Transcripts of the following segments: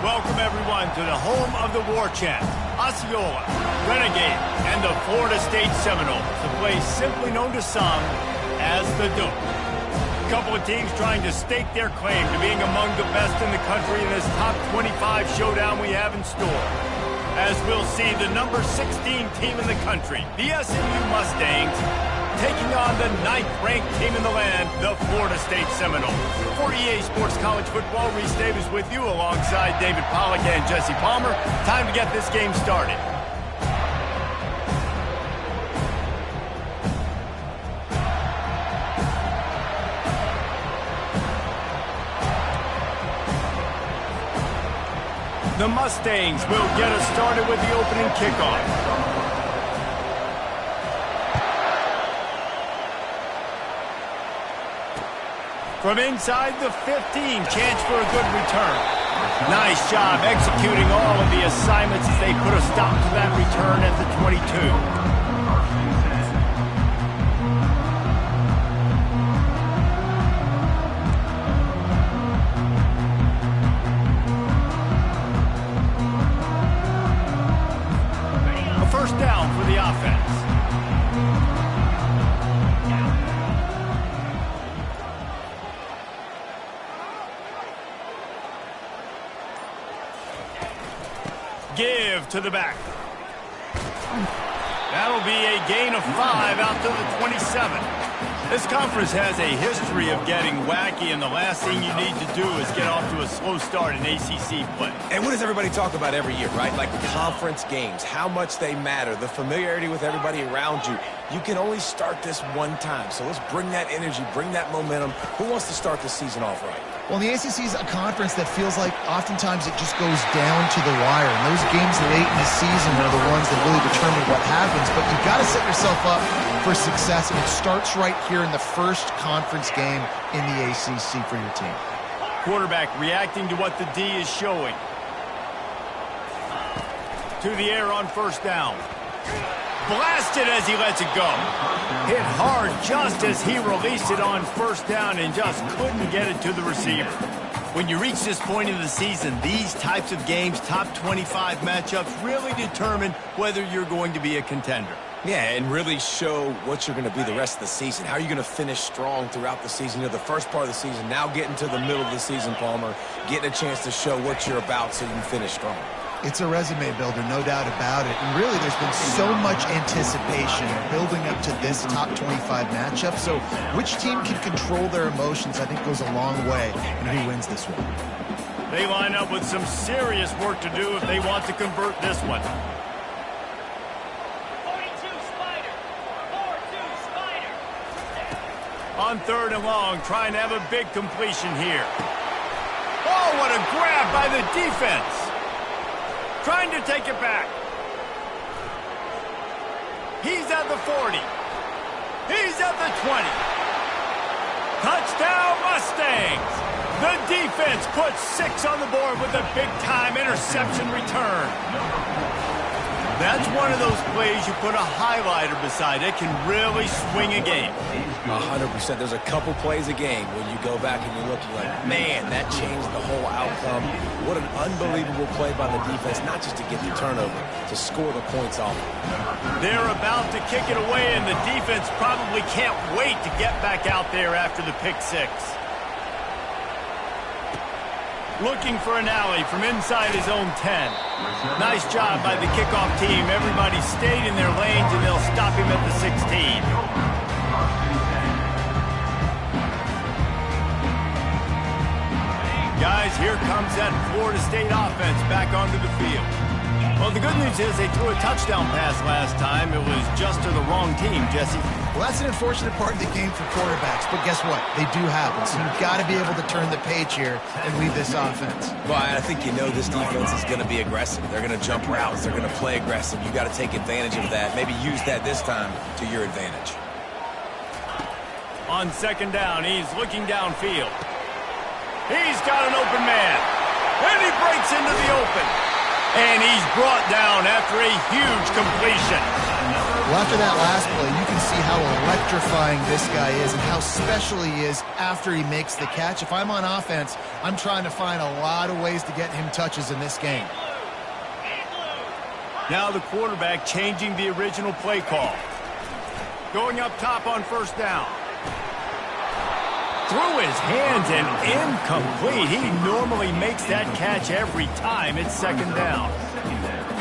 Welcome, everyone, to the home of the War Chant, Osceola, Renegade, and the Florida State Seminoles, the place simply known to some as the Duke. A couple of teams trying to stake their claim to being among the best in the country in this top 25 showdown we have in store. As we'll see, the number 16 team in the country, the SMU Mustangs, taking on the 9th-ranked team in the land, the Florida State Seminoles. For EA Sports College Football, Reese Davis with you alongside David Pollack and Jesse Palmer. Time to get this game started. The Mustangs will get us started with the opening kickoff. From inside the 15, chance for a good return. Nice job executing all of the assignments as they put a stop to that return at the 22. First down for the offense. Give to the back. That'll be a gain of 5 out to the 27. This conference has a history of getting wacky, and the last thing you need to do is get off to a slow start in ACC play. And what does everybody talk about every year, right? Like conference games, how much they matter, the familiarity with everybody around you. You can only start this one time, so let's bring that energy, bring that momentum. Who wants to start the season off right? Well, the ACC is a conference that feels like oftentimes it just goes down to the wire. And those games late in the season are the ones that really determine what happens. But you've got to set yourself up for success, and it starts right here in the first conference game in the ACC for your team. Quarterback reacting to what the D is showing. To the air on first down. Blasted as he lets it go. Hit hard just as he released it on first down and just couldn't get it to the receiver. When you reach this point in the season, these types of games, top 25 matchups, really determine whether you're going to be a contender. Yeah, and really show what you're going to be the rest of the season. How are you going to finish strong throughout the season? You know, the first part of the season, now getting to the middle of the season, Palmer, getting a chance to show what you're about so you can finish strong. It's a resume builder, no doubt about it. And really, there's been so much anticipation building up to this top 25 matchup. So which team can control their emotions, I think, goes a long way in who wins this one. They line up with some serious work to do if they want to convert this one. 42 Spider. 4-2 Spider. On third and long, trying to have a big completion here. Oh, what a grab by the defense. Trying to take it back. He's at the 40. He's at the 20. Touchdown, Mustangs. The defense puts 6 on the board with a big-time interception return. That's one of those plays you put a highlighter beside. It can really swing a game. 100%. There's a couple plays a game when you go back and you look, you're like, man, that changed the whole outcome. What an unbelievable play by the defense, not just to get the turnover, to score the points off. They're about to kick it away, and the defense probably can't wait to get back out there after the pick 6. Looking for an alley from inside his own 10. Nice job by the kickoff team. Everybody stayed in their lanes, and they'll stop him at the 16. Guys, here comes that Florida State offense back onto the field. Well, the good news is they threw a touchdown pass last time. It was just to the wrong team, Jesse. Well, that's an unfortunate part of the game for quarterbacks, but guess what? They do happen, so you've got to be able to turn the page here and lead this offense. Well, I think you know this defense is going to be aggressive. They're going to jump routes. They're going to play aggressive. You've got to take advantage of that. Maybe use that this time to your advantage. On second down, he's looking downfield. He's got an open man, and he breaks into the open. And he's brought down after a huge completion. Well, after that last play, you can see how electrifying this guy is and how special he is after he makes the catch. If I'm on offense, I'm trying to find a lot of ways to get him touches in this game. Now the quarterback changing the original play call. Going up top on first down. Through his hands and incomplete. He normally makes that catch every time it's second down.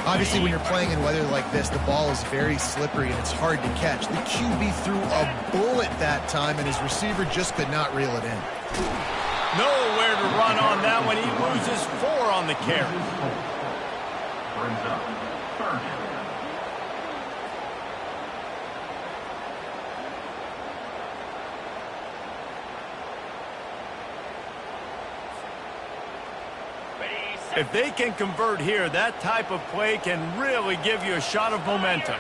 Obviously, when you're playing in weather like this, the ball is very slippery and it's hard to catch. The QB threw a bullet that time, and his receiver just could not reel it in. Nowhere to run on that one. He loses 4 on the carry. Brings up third down. If they can convert here, that type of play can really give you a shot of momentum.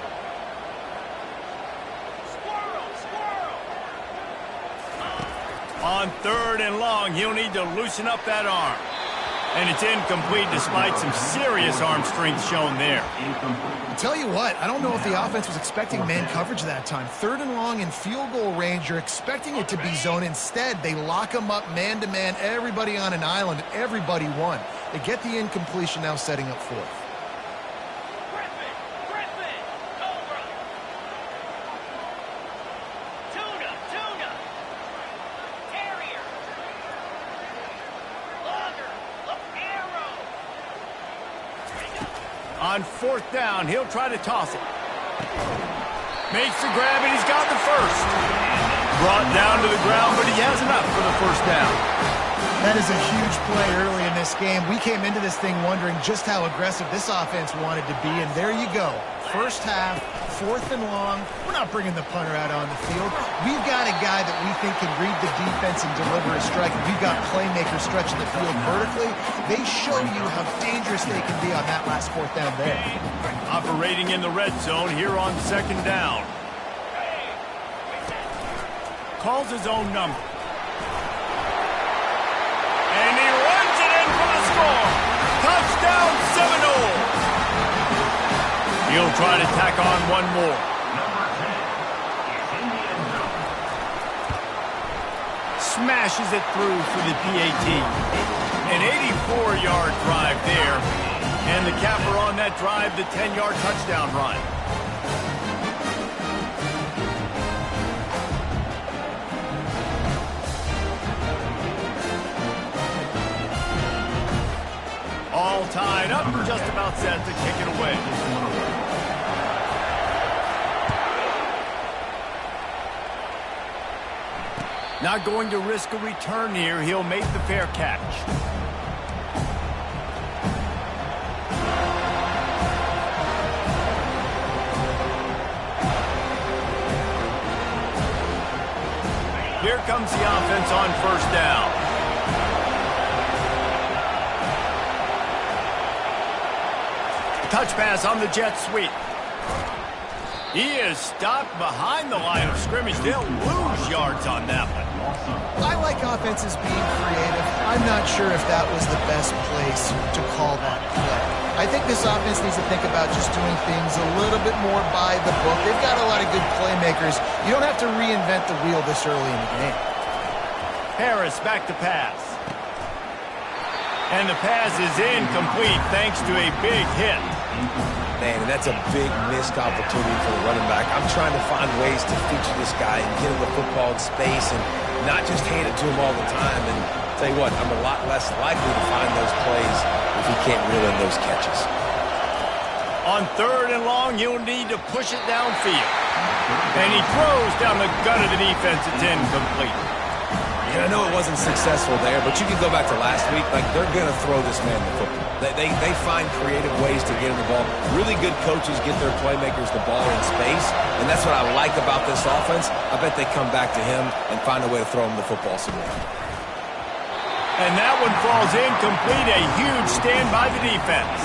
On third and long, he'll need to loosen up that arm. And it's incomplete despite some serious arm strength shown there. I'll tell you what, I don't know if the offense was expecting man coverage that time. Third and long in field goal range, you're expecting it to be zone. Instead, they lock them up man-to-man, everybody on an island, and everybody won. They get the incompletion, now setting up fourth. On fourth down, he'll try to toss it. Makes the grab, and he's got the first. Brought down to the ground, but he has enough for the first down. That is a huge play early in this game. We came into this thing wondering just how aggressive this offense wanted to be, and there you go. First half, fourth and long. We're not bringing the punter out on the field. We've got a guy that we think can read the defense and deliver a strike. We've got playmakers stretching the field vertically. They show you how dangerous they can be on that last fourth down there. Operating in the red zone here on second down. Calls his own number. And he runs it in for the score. Touchdown Seminole. He'll try to tack on one more. Number 10 is in the end zone. Smashes it through for the PAT. An 84-yard drive there. And the capper on that drive, the 10-yard touchdown run. All tied up, just about set to kick it away. Not going to risk a return here. He'll make the fair catch. Here comes the offense on first down. Touch pass on the jet sweep. He is stopped behind the line of scrimmage. They'll lose yards on that one. I like offenses being creative. I'm not sure if that was the best place to call that play. I think this offense needs to think about just doing things a little bit more by the book. They've got a lot of good playmakers. You don't have to reinvent the wheel this early in the game. Harris back to pass. And the pass is incomplete thanks to a big hit. Man, and that's a big missed opportunity for the running back. I'm trying to find ways to feature this guy and get him the football in space and not just hand it to him all the time. And tell you what, I'm a lot less likely to find those plays if he can't reel in those catches. On third and long, you'll need to push it downfield. And he throws down the gut of the defense. It's incomplete. And I know it wasn't successful there, but you can go back to last week. Like, they're going to throw this man the football. They find creative ways to get him the ball. Really good coaches get their playmakers the ball in space, and that's what I like about this offense. I bet they come back to him and find a way to throw him the football some more. And that one falls incomplete. A huge stand by the defense.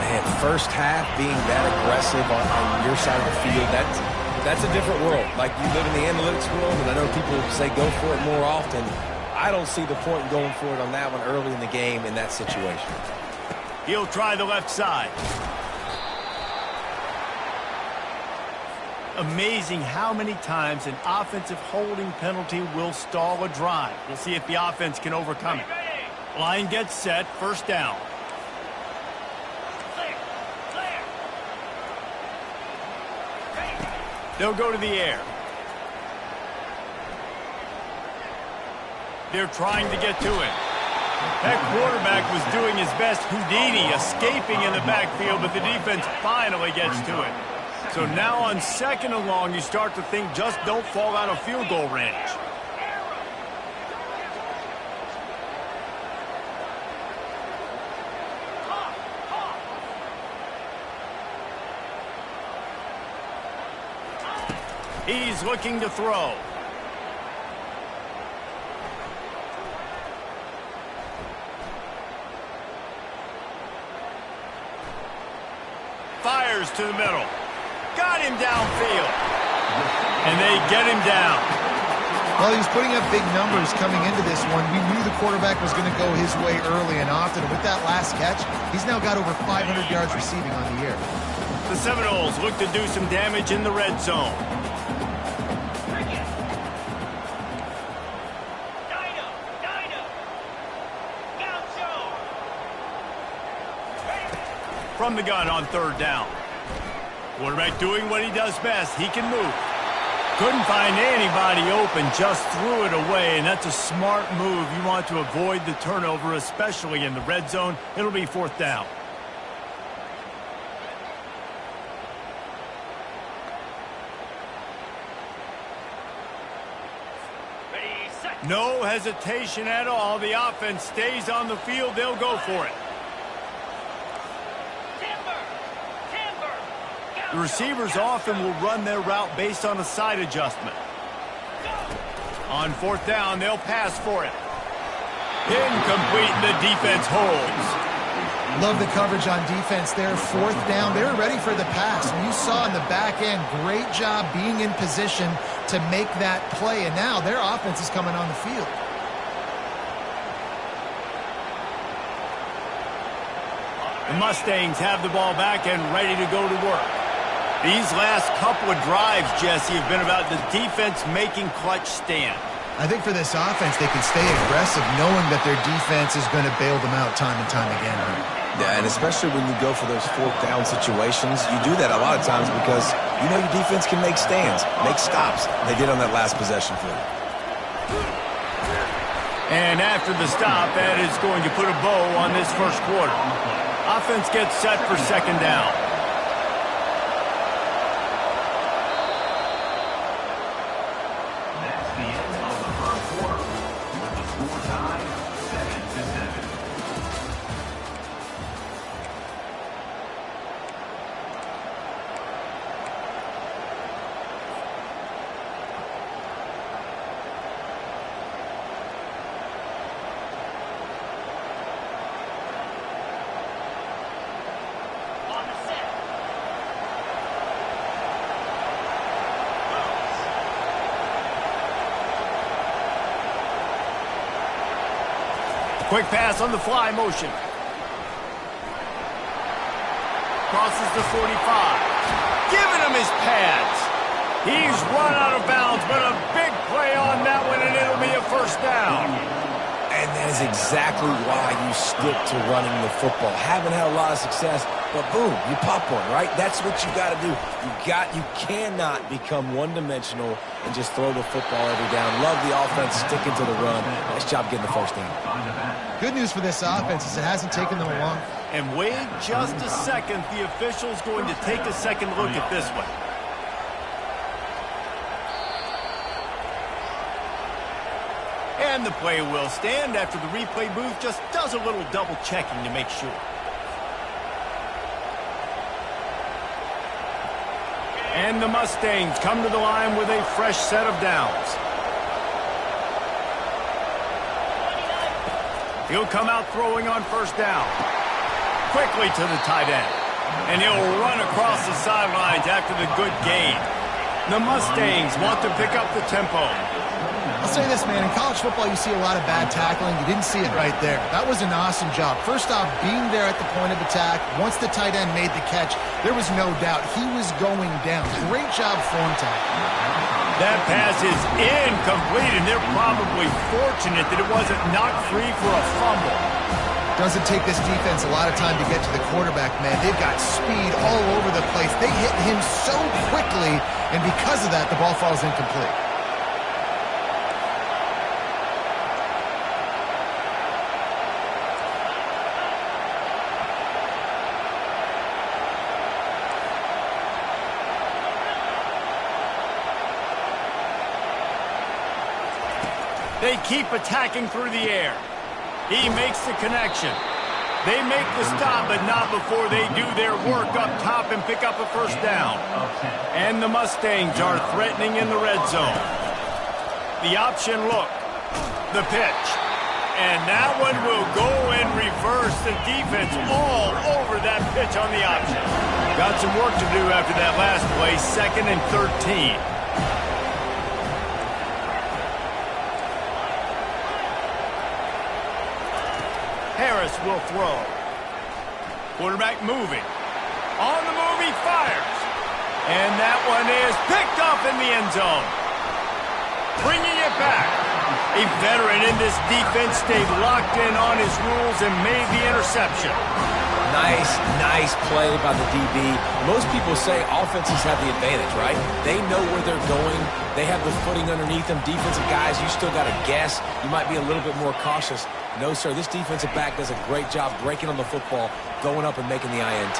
Man, first half being that aggressive on your side of the field, that's a different world. Like, you live in the analytics world, and I know people say go for it more often. I don't see the point in going for it on that one early in the game in that situation. He'll try the left side. amazing how many times an offensive holding penalty will stall a drive. We'll see if the offense can overcome it. Line gets set, first down. They'll go to the air. They're trying to get to him. That quarterback was doing his best Houdini, escaping in the backfield, but the defense finally gets to it. So now on second and long, you start to think just don't fall out of field goal range. He's looking to throw. Fires to the middle. Got him downfield. And they get him down. Well, he was putting up big numbers coming into this one. We knew the quarterback was going to go his way early and often. And with that last catch, he's now got over 500 yards receiving on the year. The Seminoles look to do some damage in the red zone. From the gun on third down. Quarterback doing what he does best. He can move. Couldn't find anybody open, just threw it away, and that's a smart move. You want to avoid the turnover, especially in the red zone. It'll be fourth down. No hesitation at all. The offense stays on the field. They'll go for it. The receivers often will run their route based on a side adjustment. On fourth down, they'll pass for it. Incomplete, the defense holds. Love the coverage on defense there. Fourth down, they were ready for the pass. And you saw in the back end, great job being in position to make that play. And now their offense is coming on the field. The Mustangs have the ball back and ready to go to work. These last couple of drives, Jesse, have been about the defense making clutch stand. I think for this offense, they can stay aggressive knowing that their defense is going to bail them out time and time again. Yeah, and especially when you go for those fourth down situations, you do that a lot of times because you know your defense can make stands, make stops. They did on that last possession for you. And after the stop, that is going to put a bow on this first quarter. Offense gets set for second down. Quick pass on the fly motion. Crosses the 45. Giving him his pads. He's run out of bounds, but a big play on that one, and it'll be a first down. And that is exactly why you stick to running the football. Haven't had a lot of success, but boom, you pop one, right? That's what you got to do. You cannot become one-dimensional and just throw the football every down. Love the offense sticking to the run. Nice job getting the first down. Good news for this offense is it hasn't taken them long. And wait just a second. The official's going to take a second look at this one. And the play will stand after the replay booth just does a little double checking to make sure. And the Mustangs come to the line with a fresh set of downs. He'll come out throwing on first down. Quickly to the tight end. And he'll run across the sidelines after the good gain. The Mustangs want to pick up the tempo. I'll say this, man. In college football, you see a lot of bad tackling. You didn't see it right there. That was an awesome job. First off, being there at the point of attack. Once the tight end made the catch, there was no doubt he was going down. Great job form tackling. That pass is incomplete, and they're probably fortunate that it wasn't knocked free for a fumble. Doesn't take this defense a lot of time to get to the quarterback, man. They've got speed all over the place. They hit him so quickly, and because of that, the ball falls incomplete. They keep attacking through the air. He makes the connection. They make the stop, but not before they do their work up top and pick up a first down. And the Mustangs are threatening in the red zone. The option look. The pitch. And that one will go in reverse. The defense all over that pitch on the option. Got some work to do after that last play. 2nd and 13. Harris will throw. Quarterback moving. On the move, he fires. And that one is picked up in the end zone. Bringing it back. A veteran in this defense stayed locked in on his rules and made the interception. Nice play by the DB. Most people say offenses have the advantage, right? They know where they're going. They have the footing underneath them. Defensive guys, you still got to guess. You might be a little bit more cautious. No, sir, this defensive back does a great job breaking on the football, going up and making the INT.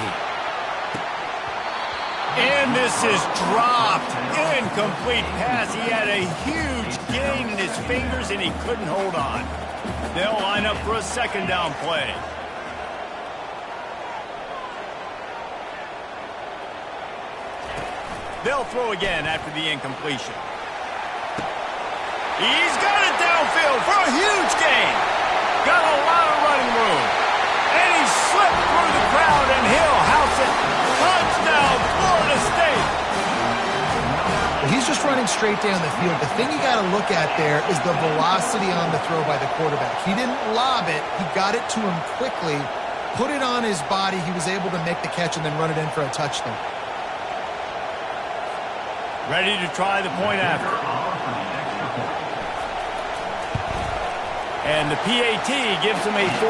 And this is dropped. Incomplete pass. He had a huge gain in his fingers, and he couldn't hold on. They'll line up for a 2nd down play. They'll throw again after the incompletion. He's got it downfield for a huge gain. Got a lot of running room. And he slipped through the crowd, and he'll house it. Touchdown, Florida State. He's just running straight down the field. The thing you got to look at there is the velocity on the throw by the quarterback. He didn't lob it. He got it to him quickly, put it on his body. He was able to make the catch and then run it in for a touchdown. Ready to try the point after. And the PAT gives them a 14-7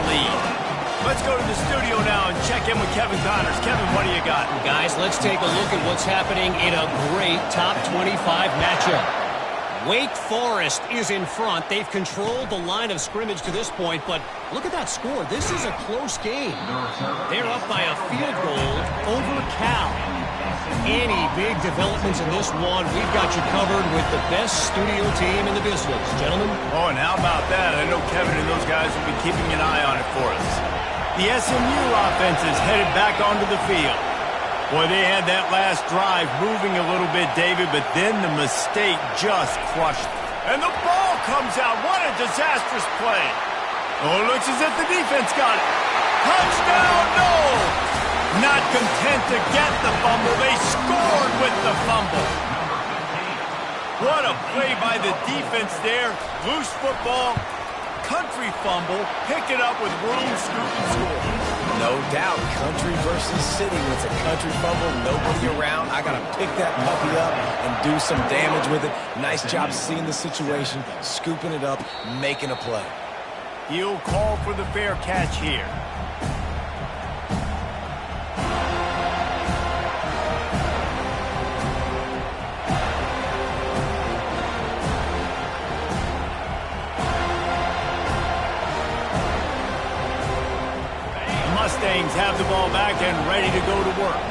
lead. Let's go to the studio now and check in with Kevin Connors. Kevin, what do you got? Guys, let's take a look at what's happening in a great top 25 matchup. Wake Forest is in front. They've controlled the line of scrimmage to this point, but look at that score. This is a close game. They're up by a field goal over Cal. Any big developments in this one, we've got you covered with the best studio team in the business. Gentlemen? Oh, and how about that? I know Kevin and those guys will be keeping an eye on it for us. The SMU offense is headed back onto the field. Boy, they had that last drive moving a little bit, David, but then the mistake just crushed it. And the ball comes out. What a disastrous play. Oh, it looks as if the defense got it. Touchdown, no! Not content to get the fumble, they scored with the fumble. What a play by the defense there. Loose football, country fumble, pick it up with room, scoop, and score. No doubt, country versus city. When it's a country fumble, nobody around. I got to pick that puppy up and do some damage with it. Nice job seeing the situation, scooping it up, making a play. He'll call for the fair catch here. Mustangs have the ball back and ready to go to work.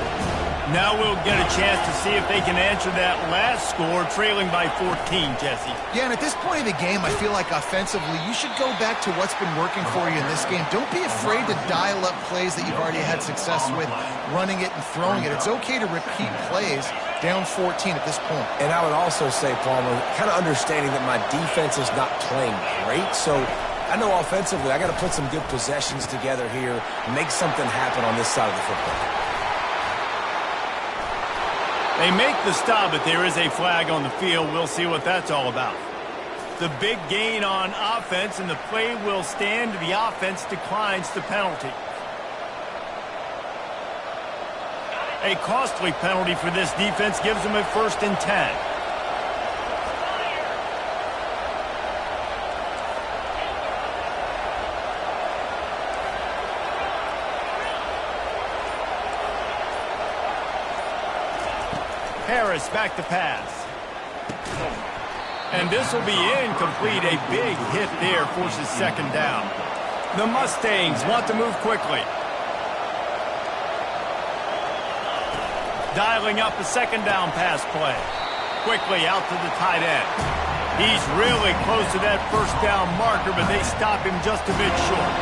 Now we'll get a chance to see if they can answer that last score, trailing by 14, Jesse. Yeah, and at this point of the game, I feel like offensively, you should go back to what's been working for you in this game. Don't be afraid to dial up plays that you've already had success with, running it and throwing it. It's okay to repeat plays down 14 at this point. And I would also say, Palmer, kind of understanding that my defense is not playing great, so I know offensively I got to put some good possessions together here, make something happen on this side of the football. They make the stop, but there is a flag on the field. We'll see what that's all about. The big gain on offense, and the play will stand. The offense declines the penalty. A costly penalty for this defense gives them a 1st and 10. Harris back to pass. And this will be incomplete. A big hit there forces 2nd down. The Mustangs want to move quickly. Dialing up a 2nd down pass play. Quickly out to the tight end. He's really close to that 1st down marker, but they stop him just a bit short.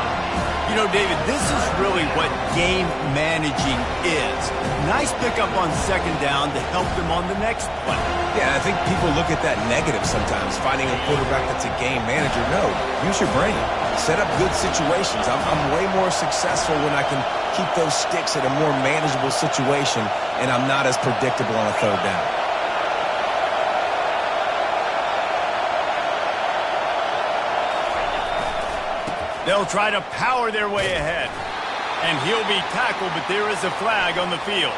You know, David, this is really what game managing is. Nice pickup on 2nd down to help them on the next play. Yeah, I think people look at that negative sometimes, finding a quarterback that's a game manager. No, use your brain. Set up good situations. I'm way more successful when I can keep those sticks at a more manageable situation, and I'm not as predictable on a 3rd down. They'll try to power their way ahead. And he'll be tackled, but there is a flag on the field.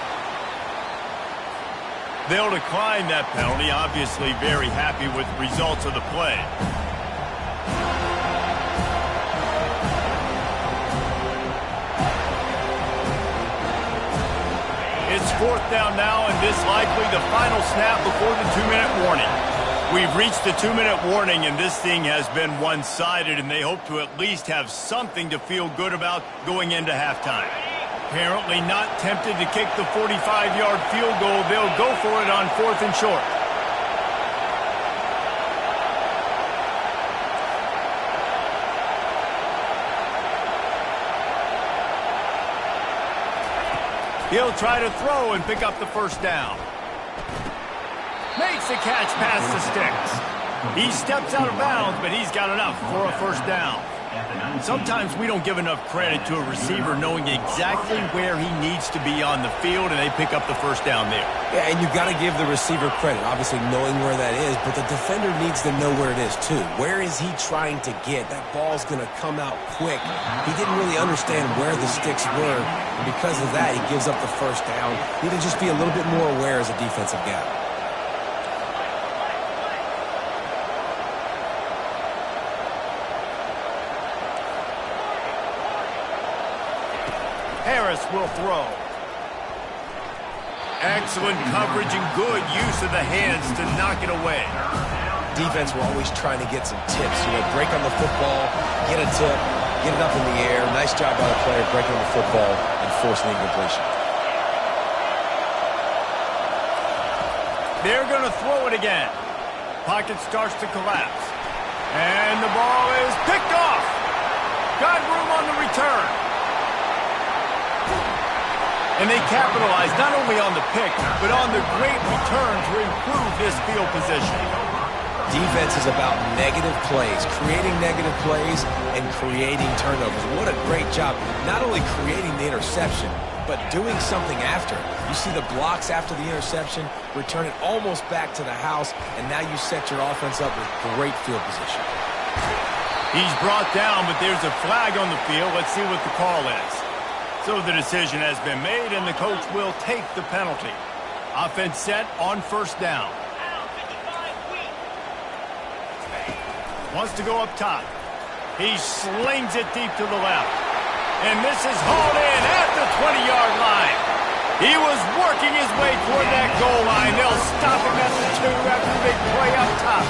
They'll decline that penalty, obviously very happy with the results of the play. It's 4th down now, and this likely the final snap before the 2-minute warning. We've reached the 2-minute warning, and this thing has been one-sided, and they hope to at least have something to feel good about going into halftime. Apparently not tempted to kick the 45-yard field goal. They'll go for it on 4th and short. He'll try to throw and pick up the 1st down. Makes the catch past the sticks. He steps out of bounds, but he's got enough for a 1st down. Sometimes we don't give enough credit to a receiver knowing exactly where he needs to be on the field, and they pick up the 1st down there. Yeah, and you've got to give the receiver credit, obviously knowing where that is, but the defender needs to know where it is too. Where is he trying to get? That ball's going to come out quick. He didn't really understand where the sticks were, and because of that, he gives up the 1st down. He need to just be a little bit more aware as a defensive guy. Harris will throw. Excellent coverage and good use of the hands to knock it away. Defense will always trying to get some tips. You know, break on the football, get a tip, get it up in the air. Nice job by the player breaking on the football and forcing incompletion. They're going to throw it again. Pocket starts to collapse. And the ball is picked off. Got room on the return. And they capitalize not only on the pick, but on the great return to improve this field position. Defense is about negative plays, creating negative plays and creating turnovers. What a great job, not only creating the interception, but doing something after. You see the blocks after the interception, return it almost back to the house, and now you set your offense up with great field position. He's brought down, but there's a flag on the field. Let's see what the call is. So the decision has been made, and the coach will take the penalty. Offense set on 1st down. Wants to go up top. He slings it deep to the left. And this is hauled in at the 20-yard line. He was working his way toward that goal line. They'll stop him at the 2 after the big play up top.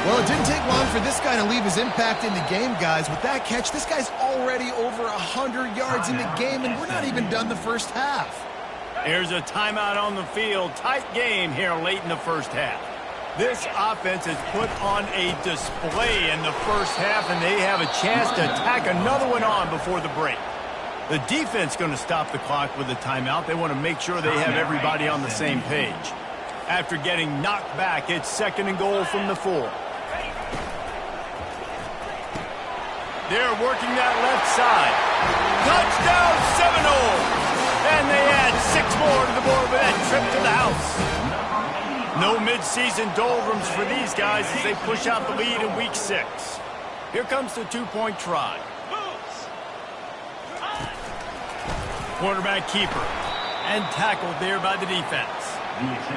Well, it didn't take long for this guy to leave his impact in the game, guys. With that catch, this guy's already over 100 yards in the game, and we're not even done the 1st half. There's a timeout on the field. Tight game here late in the 1st half. This offense has put on a display in the 1st half, and they have a chance to tack another one on before the break. The defense going to stop the clock with a timeout. They want to make sure they have everybody on the same page. After getting knocked back, it's 2nd and goal from the 4. They're working that left side. Touchdown Seminoles! And they add 6 more to the board with that trip to the house. No mid-season doldrums for these guys as they push out the lead in week 6. Here comes the 2-point try. Quarterback keeper. And tackled there by the defense.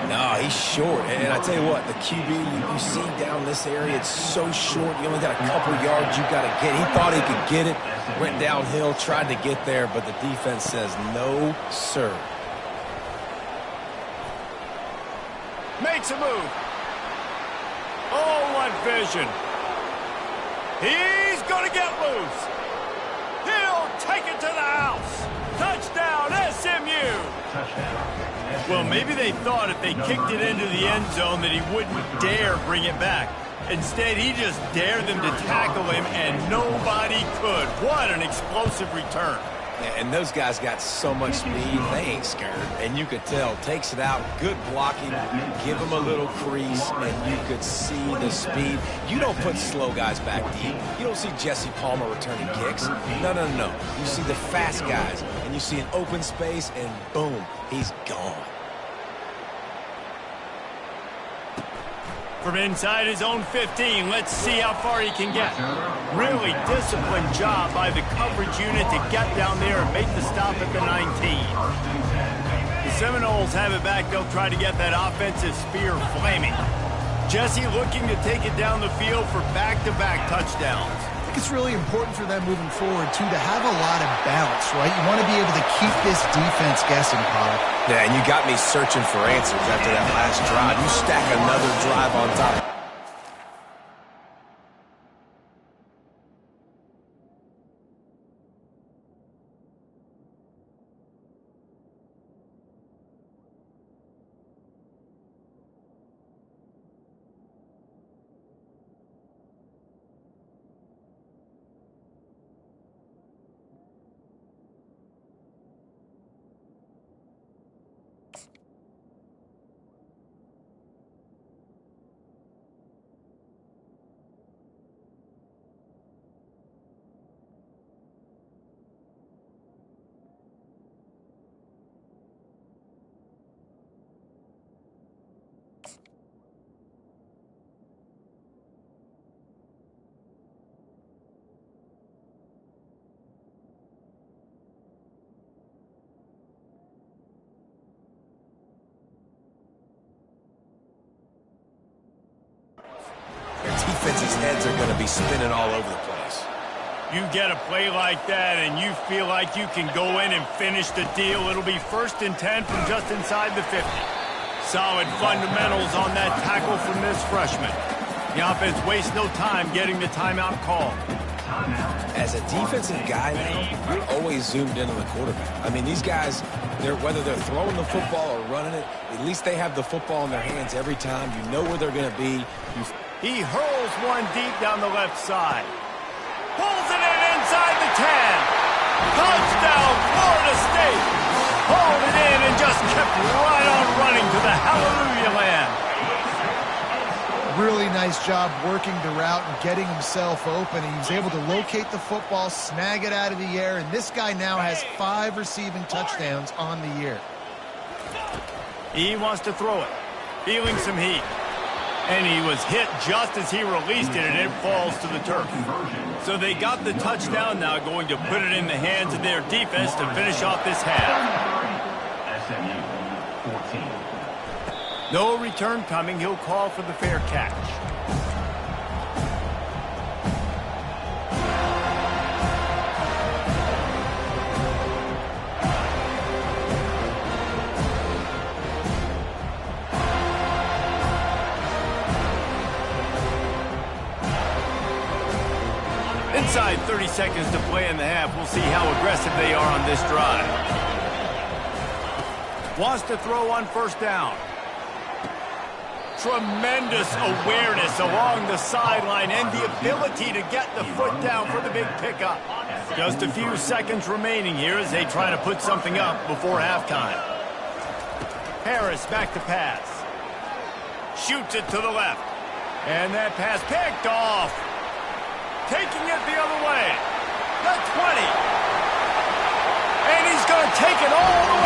No, he's short. And I tell you what, the QB, you see down this area, it's so short. You only got a couple yards you got to get. He thought he could get it, went downhill, tried to get there, but the defense says no, sir. Makes a move. Oh, what vision. He's going to get loose. He'll take it to the house. Touchdown, SMU. Well, maybe they thought if they kicked it into the end zone that he wouldn't dare bring it back. Instead, he just dared them to tackle him, and nobody could. What an explosive return. And those guys got so much speed, they ain't scared. And you could tell, takes it out, good blocking, give him a little crease, and you could see the speed. You don't put slow guys back deep. You don't see Jesse Palmer returning kicks. No, no, no. You see the fast guys, and you see an open space, and boom, he's gone. From inside his own 15, let's see how far he can get. Really disciplined job by the coverage unit to get down there and make the stop at the 19. The Seminoles have it back. They'll try to get that offensive spear flaming. Jesse looking to take it down the field for back-to-back touchdowns. I think it's really important for them moving forward, too, to have a lot of balance, right? You want to be able to keep this defense guessing, Pollard. Yeah, and you got me searching for answers after that last drive. You stack another drive on top. Defense's heads are going to be spinning all over the place. You get a play like that and you feel like you can go in and finish the deal. It'll be 1st and 10 from just inside the 50. Solid fundamentals on that tackle from this freshman. The offense wastes no time getting the timeout called. As a defensive guy now, you're always zoomed in on the quarterback. I mean, these guys, whether they're throwing the football or running it, at least they have the football in their hands every time. You know where they're going to be. He hurls one deep down the left side. Pulls it in inside the 10. Touchdown, Florida State. Hauled it in and just kept right on running to the hallelujah land. Really nice job working the route and getting himself open. He was able to locate the football, snag it out of the air, and this guy now has 5 receiving touchdowns on the year. He wants to throw it, feeling some heat. And he was hit just as he released it, and it falls to the turf. So they got the touchdown, now going to put it in the hands of their defense to finish off this half. No return coming. He'll call for the fair catch. Inside 30 seconds to play in the half. We'll see how aggressive they are on this drive. Wants to throw on 1st down. Tremendous awareness along the sideline and the ability to get the foot down for the big pickup. Just a few seconds remaining here as they try to put something up before halftime. Harris back to pass. Shoots it to the left. And that pass picked off. Taking it the other way. The 20. And he's going to take it all the way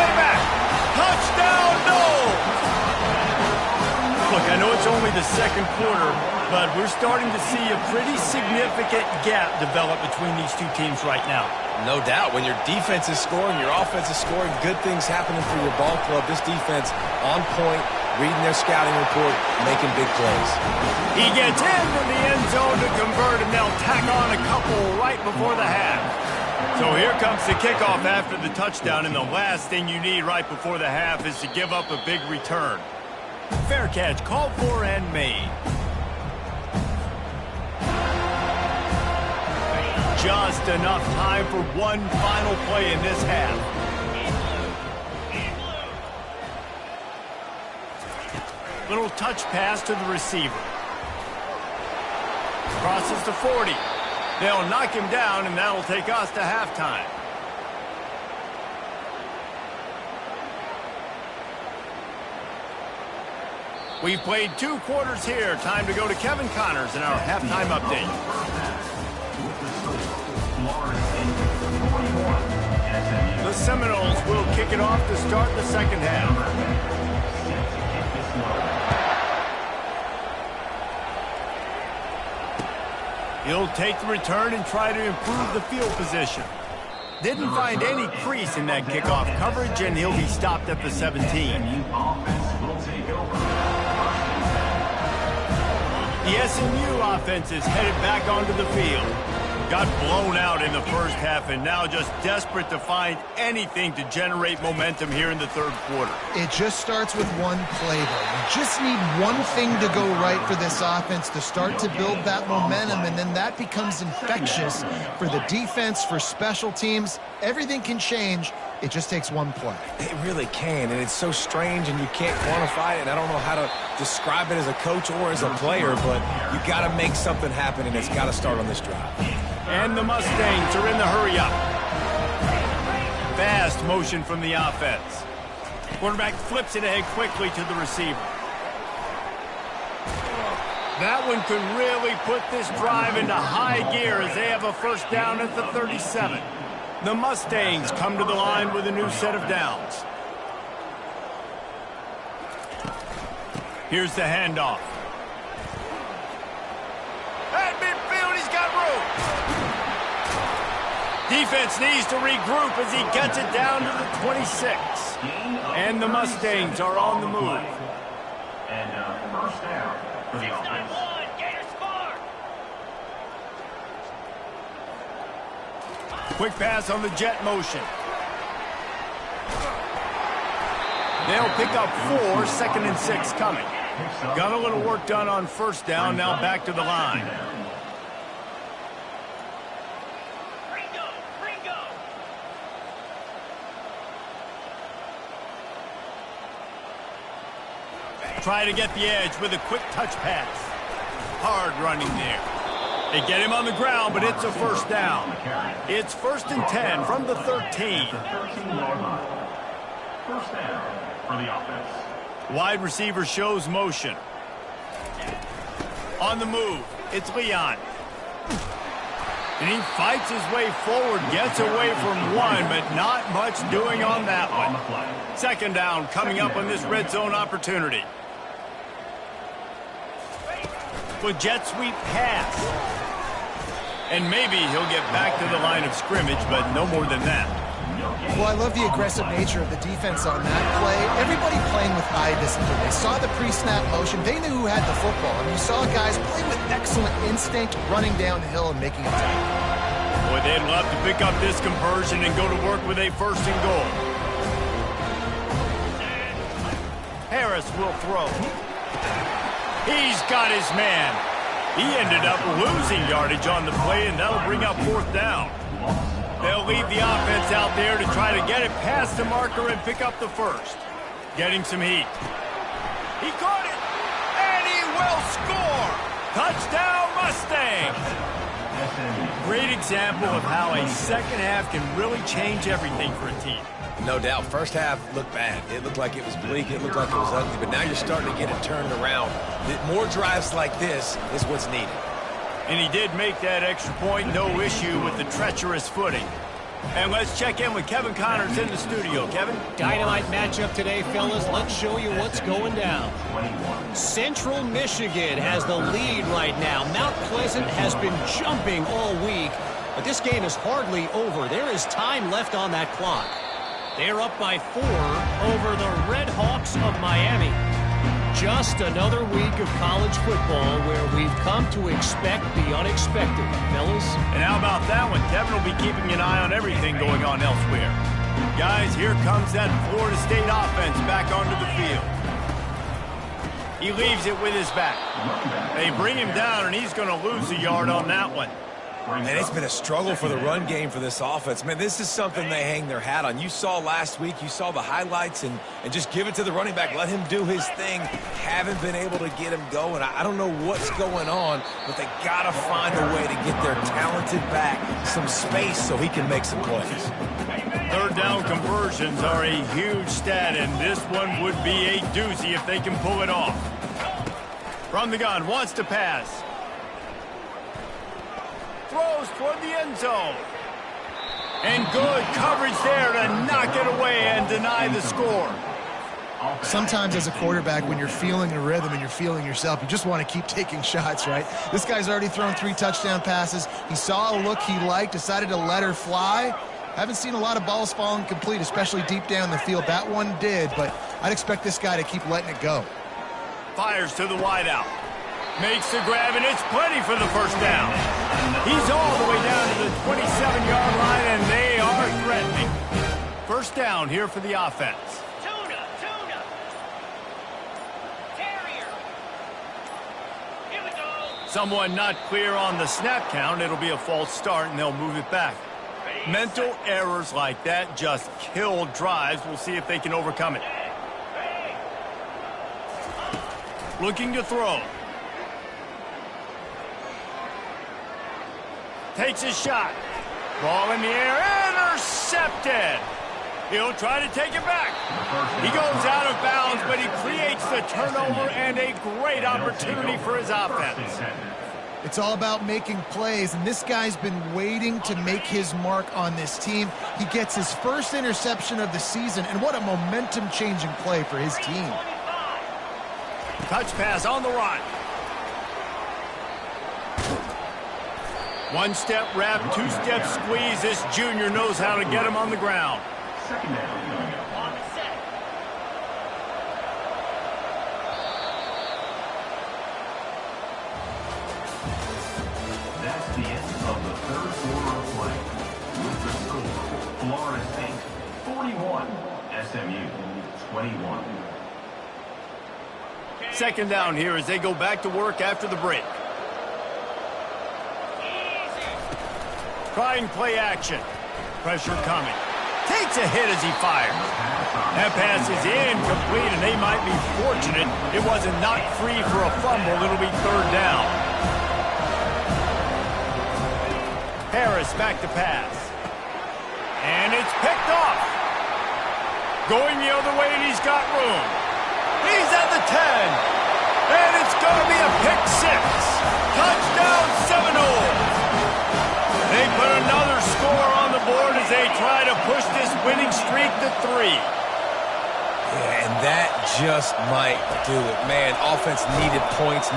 only the second quarter, but we're starting to see a pretty significant gap develop between these two teams right now. No doubt. When your defense is scoring, your offense is scoring, good things happening for your ball club. This defense on point, reading their scouting report, making big plays. He gets into the end zone to convert, and they'll tack on a couple right before the half. So here comes the kickoff after the touchdown, and the last thing you need right before the half is to give up a big return. Fair catch called for and made. Just enough time for one final play in this half. Little touch pass to the receiver. Crosses to 40. They'll knock him down, and that'll take us to halftime. We've played 2 quarters here. Time to go to Kevin Connors in our halftime update. The Seminoles will kick it off to start the second half. He'll take the return and try to improve the field position. Didn't find any crease in that kickoff coverage, and he'll be stopped at the 17. The SMU offense is headed back onto the field. Got blown out in the first half, and now just desperate to find anything to generate momentum here in the third quarter. It just starts with one play, though. You just need one thing to go right for this offense to start to build that momentum, and then that becomes infectious for the defense, for special teams. Everything can change. It just takes one play. It really can, and it's so strange, and you can't quantify it, and I don't know how to describe it as a coach or as a player, but you got to make something happen, and it's got to start on this drive. And the Mustangs are in the hurry-up. Fast motion from the offense. Quarterback flips it ahead quickly to the receiver. That one could really put this drive into high gear as they have a first down at the 37. The Mustangs come to the line with a new set of downs. Here's the handoff. At midfield, he's got room. Defense needs to regroup as he gets it down to the 26. And the Mustangs are on the move. And first down for the offense. Quick pass on the jet motion. They'll pick up 4, 2nd and 6 coming. Got a little work done on first down, now back to the line. Try to get the edge with a quick touch pass. Hard running there. They get him on the ground, but it's a first down. It's 1st and 10 from the 13. First down for the offense. Wide receiver shows motion. On the move, it's Leon. And he fights his way forward, gets away from one, but not much doing on that one. Second down coming up on this red zone opportunity. With jet sweep pass. And maybe he'll get back to the line of scrimmage, but no more than that. Well, I love the aggressive nature of the defense on that play. Everybody playing with eye discipline. They saw the pre-snap motion. They knew who had the football. And you saw guys play with excellent instinct, running down the hill and making a tackle. Boy, they'd love to pick up this conversion and go to work with a 1st and goal. Harris will throw. He's got his man. He ended up losing yardage on the play, and that'll bring up 4th down. They'll leave the offense out there to try to get it past the marker and pick up the first. Getting some heat. He caught it, and he will score. Touchdown, Mustangs. Great example of how a second half can really change everything for a team. No doubt. First half looked bad. It looked like it was bleak. It looked like it was ugly. But now you're starting to get it turned around. More drives like this is what's needed. And he did make that extra point. No issue with the treacherous footing. And let's check in with Kevin Connors in the studio. Kevin? Dynamite matchup today, fellas. Let's show you what's going down. Central Michigan has the lead right now. Mount Pleasant has been jumping all week, but this game is hardly over. There is time left on that clock. They're up by 4 over the Red Hawks of Miami. Just another week of college football where we've come to expect the unexpected, fellas. And how about that one? Kevin will be keeping an eye on everything going on elsewhere. Guys, here comes that Florida State offense back onto the field. He leaves it with his back. They bring him down, and he's going to lose a yard on that one. And it's been a struggle for the run game for this offense. Man, this is something they hang their hat on. You saw last week, you saw the highlights, and just give it to the running back. Let him do his thing. Haven't been able to get him going. I don't know what's going on, but they got to find a way to get their talented back some space so he can make some plays. Third down conversions are a huge stat, and this one would be a doozy if they can pull it off. From the gun, wants to pass. Throws toward the end zone. And good coverage there to knock it away and deny the score. Sometimes as a quarterback, when you're feeling a rhythm and you're feeling yourself, you just want to keep taking shots, right? This guy's already thrown 3 touchdown passes. He saw a look he liked, decided to let her fly. Haven't seen a lot of balls falling complete, especially deep down the field. That one did, but I'd expect this guy to keep letting it go. Fires to the wideout. Makes the grab, and it's plenty for the first down. He's all the way down to the 27-yard line, and they are threatening. First down here for the offense. Tuna. Terrier. Here we go. Someone not clear on the snap count. It'll be a false start, and they'll move it back. Mental errors like that just kill drives. We'll see if they can overcome it. Looking to throw. Takes a shot. Ball in the air. Intercepted. He'll try to take it back. He goes out of bounds, but he creates the turnover and a great opportunity for his offense. It's all about making plays, and this guy's been waiting to make his mark on this team. He gets his first interception of the season, and what a momentum-changing play for his team. Touch pass on the run. One-step wrap, two-step squeeze. This junior knows how to get him on the ground. Second down. On the set. That's the end of the third quarter of play. With the score, Florida State 41, SMU 21. Second down here as they go back to work after the break. Trying play action. Pressure coming. Takes a hit as he fires. That pass is incomplete, and they might be fortunate it wasn't knocked free for a fumble. It'll be third down. Harris back to pass. And it's picked off. Going the other way, and he's got room. He's at the 10. And it's going to be a pick 6. Touchdown Seminoles. They put another score on the board as they try to push this winning streak to 3. Yeah, and that just might do it. Man, offense needed points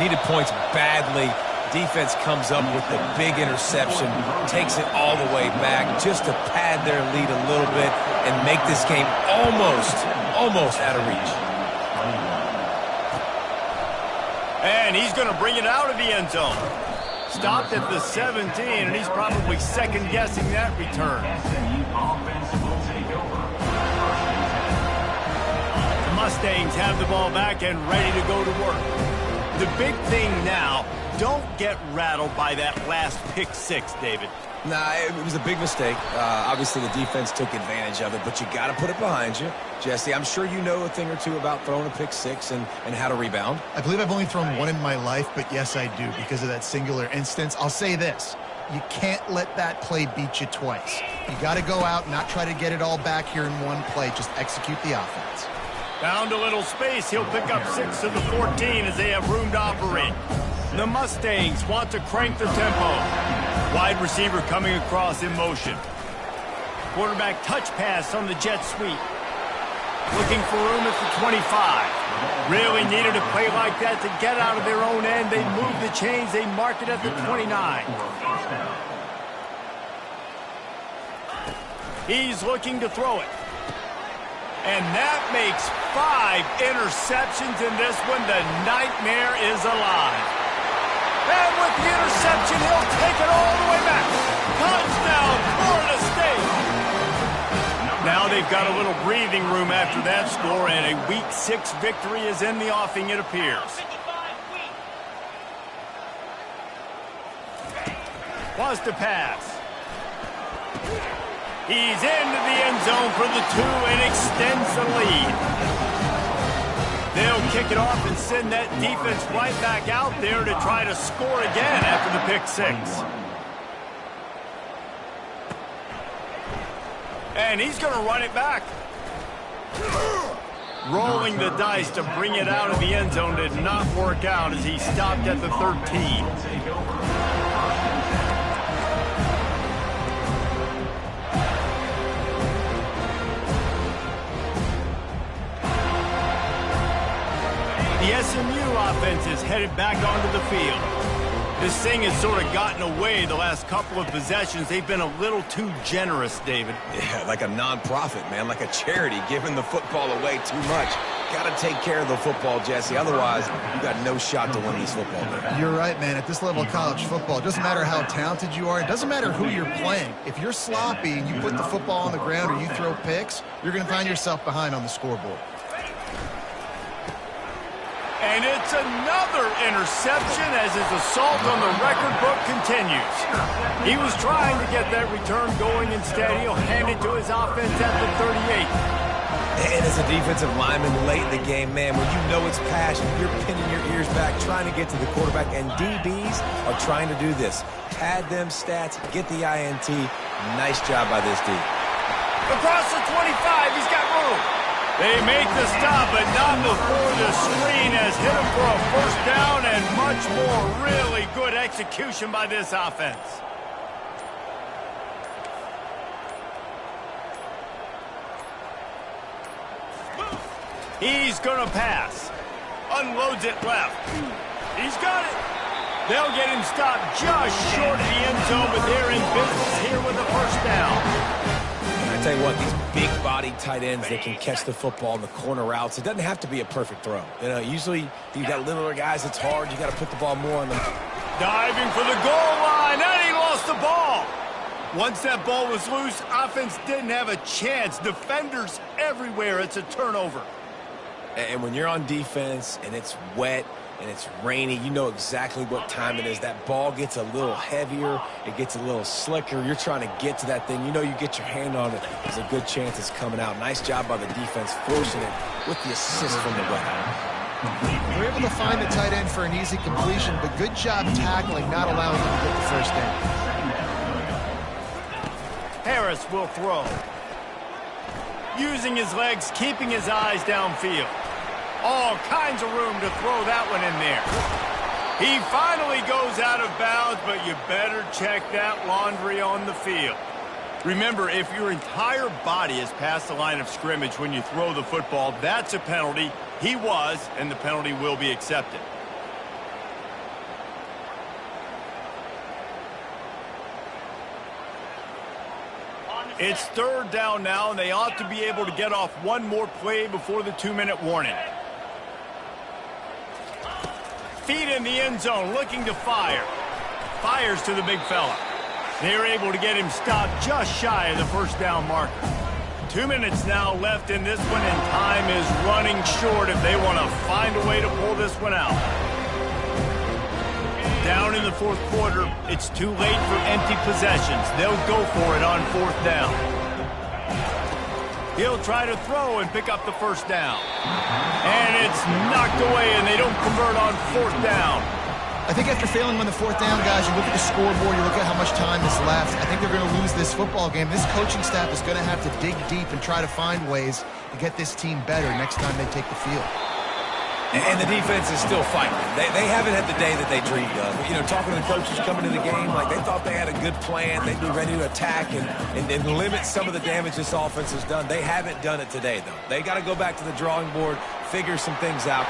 badly. Defense comes up with the big interception, takes it all the way back just to pad their lead a little bit and make this game almost out of reach. And he's going to bring it out of the end zone. Stopped at the 17, and he's probably second-guessing that return. SMU offense will take over. The Mustangs have the ball back and ready to go to work. The big thing now, don't get rattled by that last pick 6, David. Nah, it was a big mistake. Obviously, the defense took advantage of it, but you got to put it behind you. Jesse, I'm sure you know a thing or two about throwing a pick 6 and how to rebound. I believe I've only thrown one in my life, but yes, I do because of that singular instance. I'll say this. You can't let that play beat you twice. You got to go out and not try to get it all back here in one play. Just execute the offense. Found a little space. He'll pick up 6 to the 14 as they have room to operate. The Mustangs want to crank the tempo. Wide receiver coming across in motion. Quarterback touch pass on the jet sweep. Looking for room at the 25. Really needed a play like that to get out of their own end. They moved the chains. They marked it at the 29. He's looking to throw it. And that makes 5 interceptions in this one. The nightmare is alive. And with the interception, he'll take it all the way back. Touchdown, Florida State. Now they've got a little breathing room after that score, and a Week 6 victory is in the offing, it appears. Wants to pass. He's into the end zone for the 2 and extends the lead. They'll kick it off and send that defense right back out there to try to score again after the pick 6. And he's going to run it back. Rolling the dice to bring it out of the end zone did not work out as he stopped at the 13. The SMU offense is headed back onto the field. This thing has sort of gotten away the last couple of possessions. They've been a little too generous, David. Yeah, like a non-profit, man, like a charity, giving the football away too much. Got to take care of the football, Jesse. Otherwise, you got no shot to win this football game. You're right, man. At this level of college football, it doesn't matter how talented you are. It doesn't matter who you're playing. If you're sloppy and you put the football on the ground or you throw picks, you're going to find yourself behind on the scoreboard. And it's another interception as his assault on the record book continues. He was trying to get that return going. Instead, he'll hand it to his offense at the 38. And as a defensive lineman late in the game, man, when you know it's passion, you're pinning your ears back, trying to get to the quarterback, and DBs are trying to do this. Pad them stats, get the INT. Nice job by this D. Across the 25, he's got room. They make the stop, but not before the screen has hit him for a first down and much more. Really good execution by this offense. He's going to pass. Unloads it left. He's got it. They'll get him stopped just short of the end zone, but they're in business here with a first down. I tell you what, these big-bodied tight ends that can catch the football in the corner routes, it doesn't have to be a perfect throw. You know, usually you got littler guys, it's hard. You got to put the ball more on them. Diving for the goal line, and he lost the ball. Once that ball was loose, offense didn't have a chance. Defenders everywhere. It's a turnover. And when you're on defense and it's wet and it's rainy, you know exactly what time it is. That ball gets a little heavier. It gets a little slicker. You're trying to get to that thing. You know you get your hand on it. There's a good chance it's coming out. Nice job by the defense forcing it with the assist from the wet. We're able to find the tight end for an easy completion, but good job tackling, not allowing him to get the first down. Harris will throw. Using his legs, keeping his eyes downfield. All kinds of room to throw that one in there. He finally goes out of bounds, but you better check that laundry on the field. Remember, if your entire body is past the line of scrimmage when you throw the football, that's a penalty. He was, and the penalty will be accepted. It's third down now, and they ought to be able to get off one more play before the 2-minute warning. Feet in the end zone, looking to fire. Fires to the big fella. They're able to get him stopped just shy of the first down marker. 2 minutes now left in this one, and time is running short if they want to find a way to pull this one out. Down in the fourth quarter, it's too late for empty possessions. They'll go for it on fourth down. He'll try to throw and pick up the first down. And it's knocked away, and they don't convert on fourth down. I think after failing on the fourth down, guys, you look at the scoreboard, you look at how much time is left. I think they're going to lose this football game. This coaching staff is going to have to dig deep and try to find ways to get this team better next time they take the field. And the defense is still fighting. They haven't had the day that they dreamed of. You know, talking to the coaches coming to the game, like they thought they had a good plan. They'd be ready to attack and limit some of the damage this offense has done. They haven't done it today, though. They got to go back to the drawing board, figure some things out.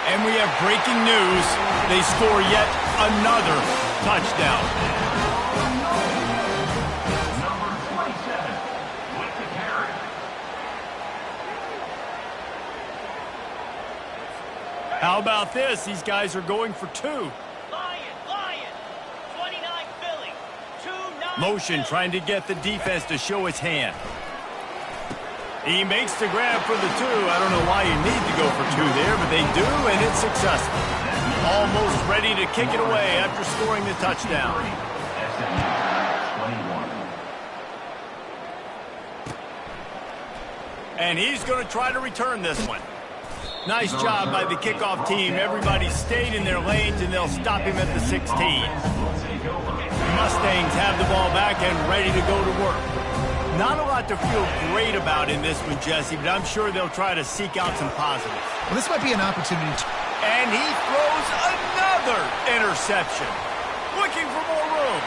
And we have breaking news. They score yet another touchdown. Number 27 with the carry. How about this? These guys are going for two. Lion, 29 Philly, 2-9 Motion Philly. trying to get the defense to show its hand. He makes the grab for the two. I don't know why you need to go for two there, but they do, and it's successful. Almost ready to kick it away after scoring the touchdown. SMU 21. And he's going to try to return this one. Nice job by the kickoff team. Everybody stayed in their lanes, and they'll stop him at the 16. The Mustangs have the ball back and ready to go to work. Not a lot to feel great about in this one, Jesse, but I'm sure they'll try to seek out some positives. Well, this might be an opportunity to... And he throws another interception. Looking for more room.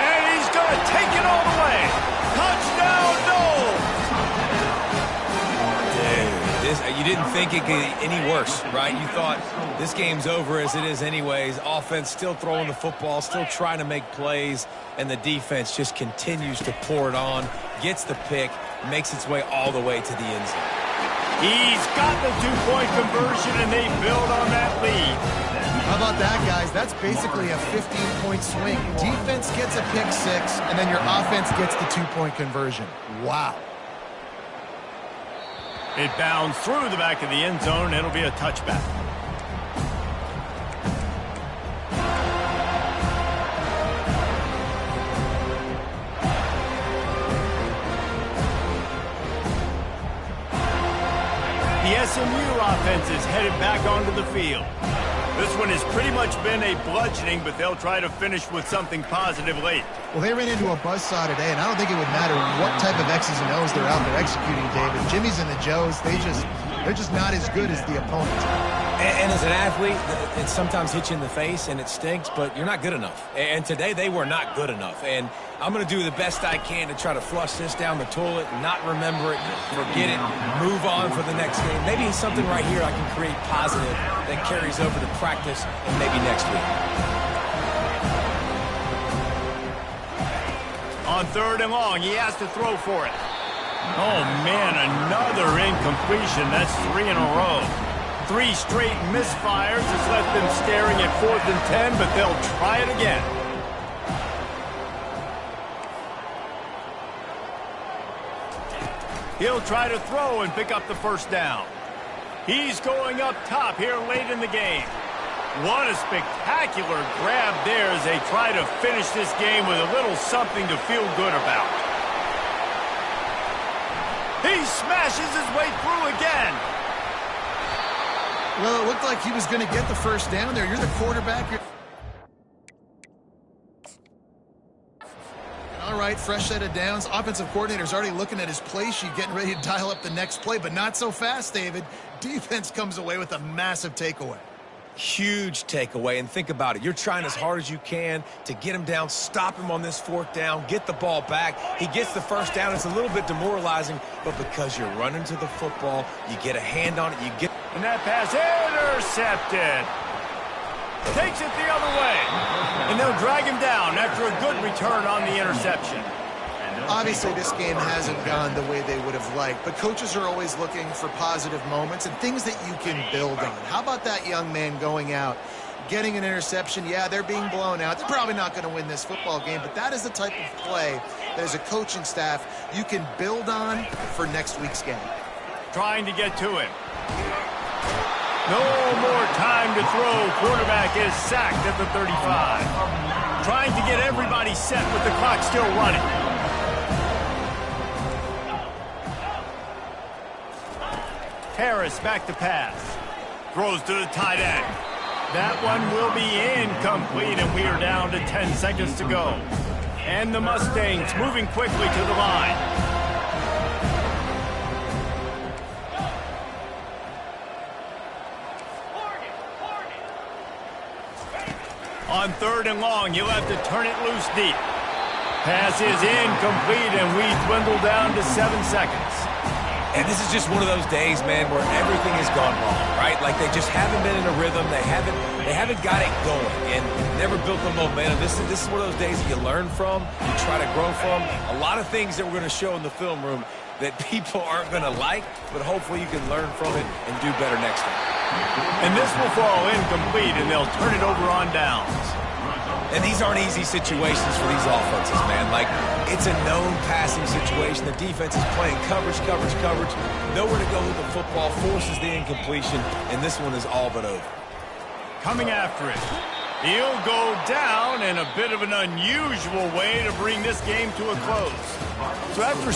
And he's going to take it all the way. Touchdown, Noel! You didn't think it could get any worse, right? You thought this game's over as it is anyways. Offense still throwing the football, still trying to make plays, and the defense just continues to pour it on, gets the pick, makes its way all the way to the end zone. He's got the two-point conversion, and they build on that lead. How about that, guys? That's basically a 15-point swing. Defense gets a pick six, and then your offense gets the two-point conversion. Wow. It bounds through the back of the end zone. It'll be a touchback. The SMU offense is headed back onto the field. This one has pretty much been a bludgeoning, but they'll try to finish with something positive late. Well, they ran into a buzzsaw today, and I don't think it would matter what type of X's and O's they're out there executing, David. Jimmy's and the Joes, they're just not as good as the opponent. And as an athlete, it sometimes hits you in the face, and it stinks, but you're not good enough. And today, they were not good enough. And I'm going to do the best I can to try to flush this down the toilet, not remember it, forget it, move on for the next game. Maybe something right here I can create positive that carries over to practice and maybe next week. On 3rd and long, he has to throw for it. Oh, man, another incompletion. That's 3 in a row. 3 straight misfires has left them staring at 4th and 10, but they'll try it again. He'll try to throw and pick up the first down. He's going up top here late in the game. What a spectacular grab there as they try to finish this game with a little something to feel good about. He smashes his way through again. Well, it looked like he was going to get the first down there. You're the quarterback. All right, fresh set of downs. Offensive coordinator's already looking at his play sheet, getting ready to dial up the next play, but not so fast, David. Defense comes away with a massive takeaway. Huge takeaway, and think about it. You're trying as hard as you can to get him down, stop him on this 4th down, get the ball back. He gets the first down. It's a little bit demoralizing, but because you're running to the football, you get a hand on it, you get... And that pass intercepted. Takes it the other way. And they'll drag him down after a good return on the interception. Obviously, this game hasn't gone the way they would have liked, but coaches are always looking for positive moments and things that you can build on. How about that young man going out, getting an interception? Yeah, they're being blown out. They're probably not going to win this football game, but that is the type of play that as a coaching staff you can build on for next week's game. Trying to get to him. No more time to throw. Quarterback is sacked at the 35. Trying to get everybody set with the clock still running. Harris back to pass. Throws to the tight end. That one will be incomplete, and we are down to 10 seconds to go. And the Mustangs moving quickly to the line. On 3rd and long, you'll have to turn it loose deep. Pass is incomplete, and we dwindle down to 7 seconds. And this is just one of those days, man, where everything has gone wrong, right? Like they just haven't been in a rhythm. They haven't got it going and never built the momentum. This is one of those days that you learn from, you try to grow from. A lot of things that we're going to show in the film room that people aren't going to like, but hopefully you can learn from it and do better next time. And this will fall incomplete, and they'll turn it over on downs. And these aren't easy situations for these offenses, man. Like, it's a known passing situation. The defense is playing coverage. Nowhere to go with the football, forces the incompletion, and this one is all but over. Coming after it. He'll go down in a bit of an unusual way to bring this game to a close. So after